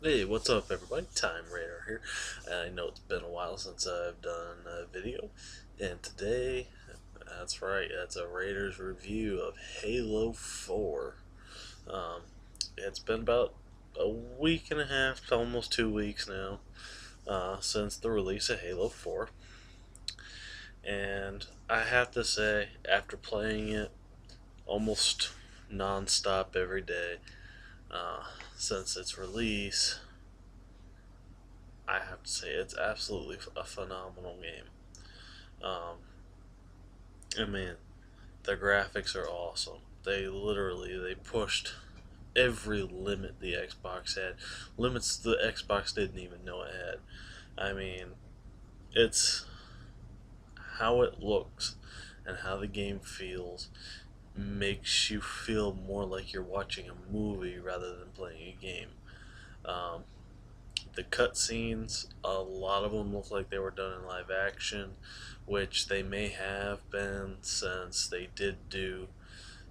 Hey, what's up, everybody? Time Raider here. I know it's been a while since I've done a video, and today, that's right, that's a Raiders review of Halo 4. Um, it's been about a week and a half to almost 2 weeks now since the release of Halo 4, and I have to say, after playing it almost non-stop every day uh, since its release, I have to say it's absolutely a phenomenal game. Um, I mean, the graphics are awesome. They pushed every limit the Xbox had, limits the Xbox didn't even know it had. I mean, it's how it looks and how the game feels makes you feel more like you're watching a movie rather than playing a game. Um, the cutscenes, a lot of them look like they were done in live action, which they may have been since they did do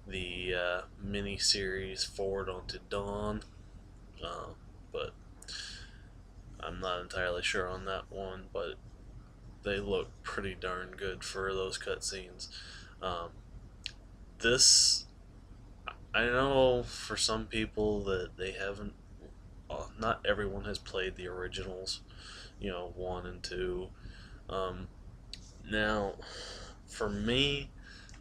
the mini series Forward Onto Dawn, uh, but I'm not entirely sure on that one. But they look pretty darn good for those cutscenes. Um, this, I know for some people that they haven't, not everyone has played the originals, 1 and 2. Um, Now, for me,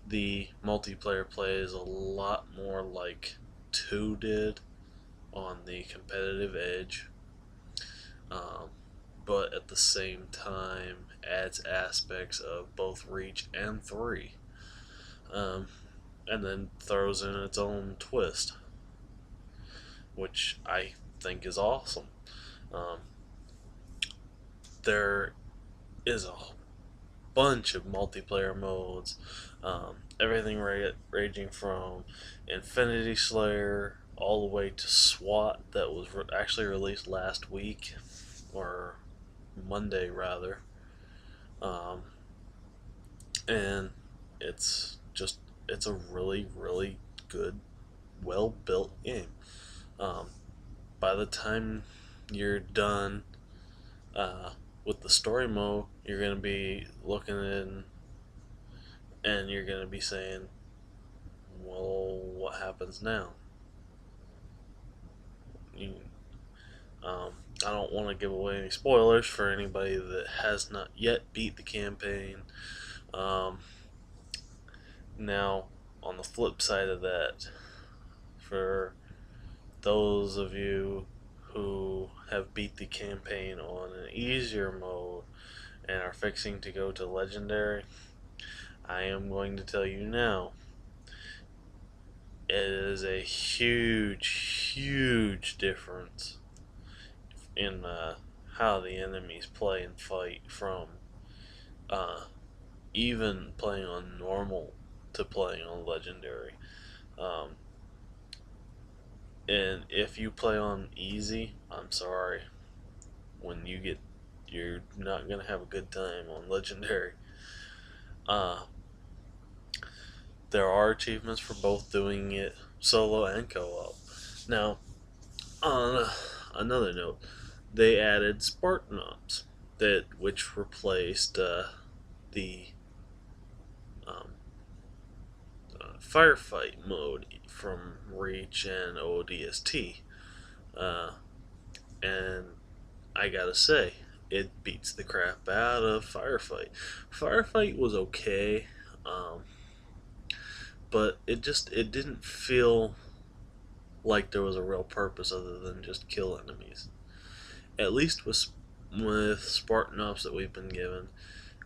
the multiplayer play is a lot more like 2 did on the competitive edge, um, but at the same time adds aspects of both Reach and 3, um, and then throws in its own twist, which I think is awesome. Um, there is a bunch of multiplayer modes. Everything ranging from Infinity Slayer all the way to SWAT that was actually released last week, or Monday rather. Um, and it's a really really good, well built game. Um, by the time you're done with the story mode, you're gonna be looking in and you're gonna be saying, well, what happens now? You, I don't want to give away any spoilers for anybody that has not yet beat the campaign. Um, Now, on the flip side of that, for those of you who have beat the campaign on an easier mode and are fixing to go to Legendary, I am going to tell you now, it is a huge, huge difference in how the enemies play and fight from uh, even playing on normal to playing on legendary. Um, and if you play on easy, I'm sorry, you're not gonna have a good time on legendary. Uh, there are achievements for both doing it solo and co-op. Now, on another note, they added Spartan Ops, that which replaced the um, firefight mode from Reach and ODST. Uh, and I gotta say, it beats the crap out of Firefight. Firefight was okay, um, but it didn't feel like there was a real purpose other than just kill enemies. At least with Spartan Ops that we've been given,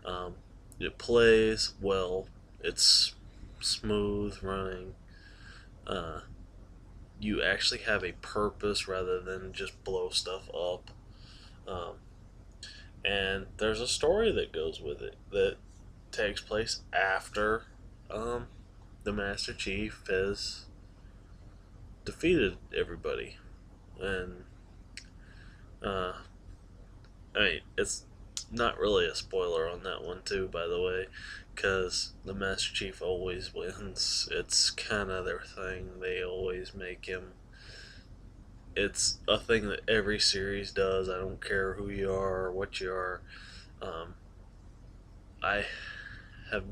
um, it plays well. It's smooth running. Uh, you actually have a purpose rather than just blow stuff up. Um, and there's a story that goes with it that takes place after um, the Master Chief has defeated everybody. And uh, I mean, it's not really a spoiler on that one too, by the way, because the Master Chief always wins. It's kind of their thing. They always make him it's a thing that every series does. I don't care who you are or what you are. Um, I have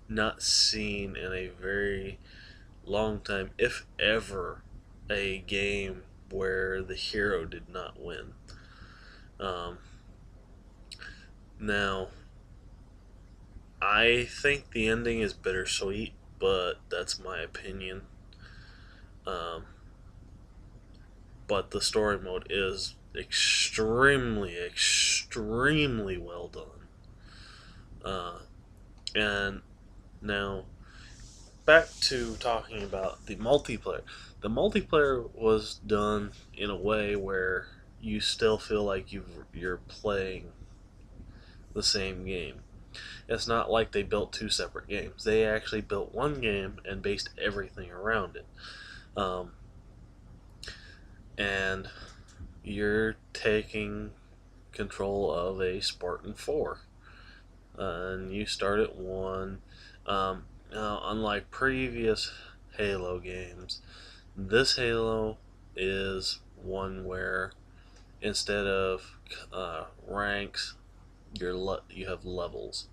not seen in a very long time, if ever, a game where the hero did not win. Um, Now, I think the ending is bittersweet, but that's my opinion. Um, but the story mode is extremely well done. Uh, and now, back to talking about the multiplayer. The multiplayer was done in a way where you still feel like you're playing the same game. It's not like they built two separate games. They actually built one game and based everything around it. Um, and you're taking control of a Spartan 4. And you start at 1. Now, unlike previous Halo games, this Halo is one where instead of ranks, you have levels.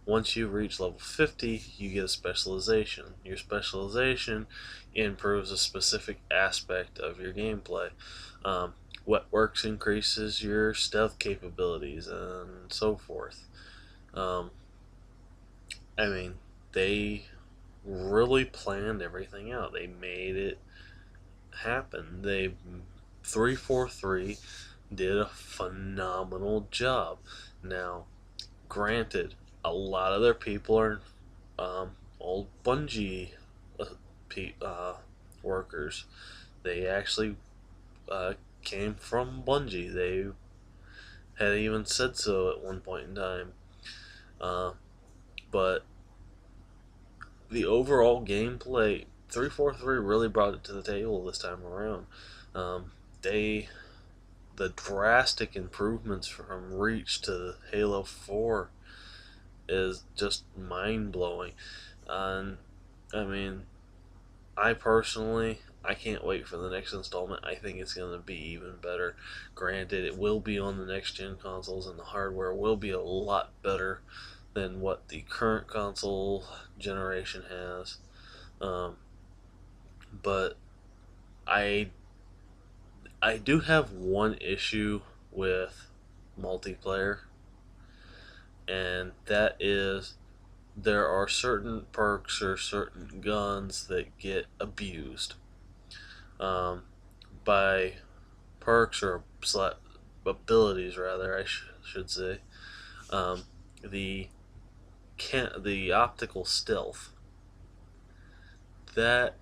Once you reach level 50, you get a specialization. Your specialization improves a specific aspect of your gameplay. Um, what works increases your stealth capabilities and so forth. Um, I mean, they really planned everything out. They made it happen. 343 did a phenomenal job. Now, granted, a lot of their people are old Bungie uh, workers. They actually uh, came from Bungie. They had even said so at one point in time. Uh, but the overall gameplay, 343 really brought it to the table this time around. Um, they the drastic improvements from Reach to Halo 4 is just mind blowing. And I mean, I can't wait for the next installment. I think it's going to be even better. Granted, it will be on the next gen consoles, and the hardware will be a lot better than what the current console generation has. Um, but I I do have one issue with multiplayer, and that is there are certain perks or certain guns that get abused. Um, by perks or abilities, rather, should say. Um, the the optical stealth, that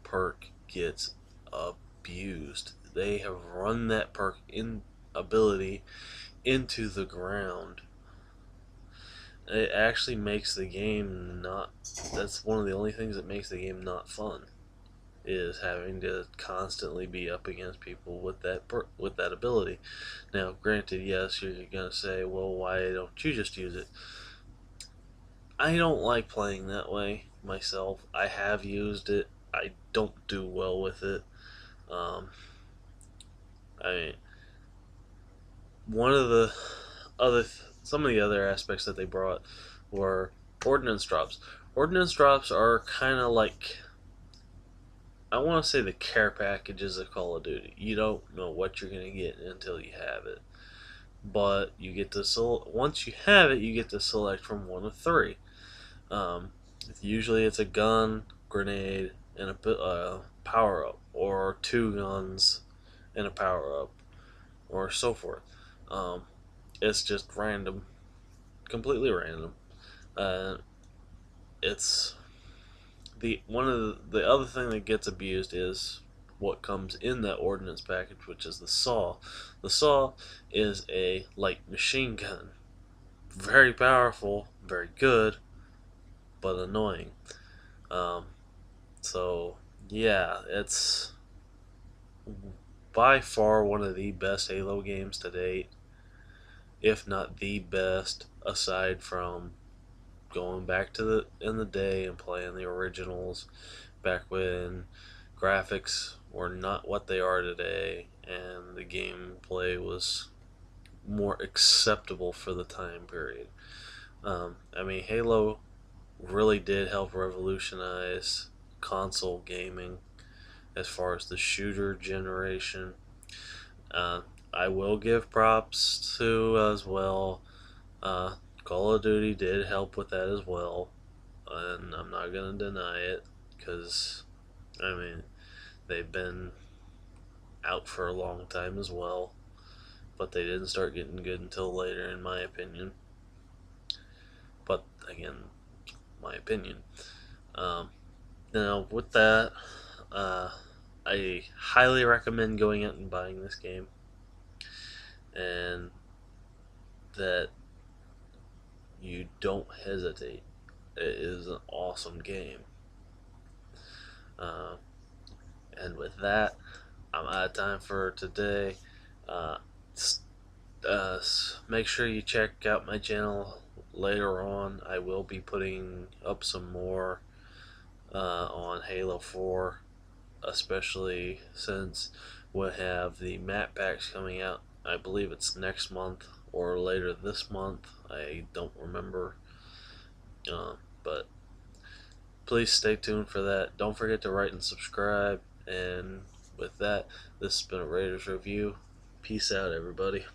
perk gets abused. They have run that perk in ability into the ground. It actually makes the game not. That's one of the only things that makes the game not fun. Is having to constantly be up against people with that ability. Now, granted, yes, you're gonna say, "Well, why don't you just use it?" I don't like playing that way myself. I have used it. I don't do well with it. Um, I mean, one of the some of the other aspects that they brought were ordnance drops. Ordnance drops are kind of like, I want to say, the care packages of Call of Duty. You don't know what you're going to get until you have it. But you get to once you have it, you get to select from one of three. Um, Usually it's a gun, grenade, and a power up, or two guns and a power up, or so forth. Um, it's just random, completely random. Uh, it's the one of the other thing that gets abused is what comes in that ordnance package, which is the saw. The saw is a light machine gun, very powerful, very good, but annoying. Um, so yeah, it's by far one of the best Halo games to date, if not the best, aside from going back to the day and playing the originals back when graphics were not what they are today, and the gameplay was more acceptable for the time period. I mean, Halo really did help revolutionize console gaming as far as the shooter generation. Uh, I will give props to as well. Uh, Call of Duty did help with that as well, and I'm not gonna deny it because I mean they've been out for a long time as well, but they didn't start getting good until later, in my opinion. But again, my opinion. Um, Now, with that, uh, I highly recommend going out and buying this game, and that you don't hesitate. It is an awesome game. Uh, and with that, I'm out of time for today. Uh, Make sure you check out my channel later on. I will be putting up some more on Halo 4, especially since we'll have the map packs coming out. I believe it's next month or later this month. I don't remember. But please stay tuned for that. Don't forget to rate and subscribe. And with that, this has been a Raiders Review. Peace out, everybody.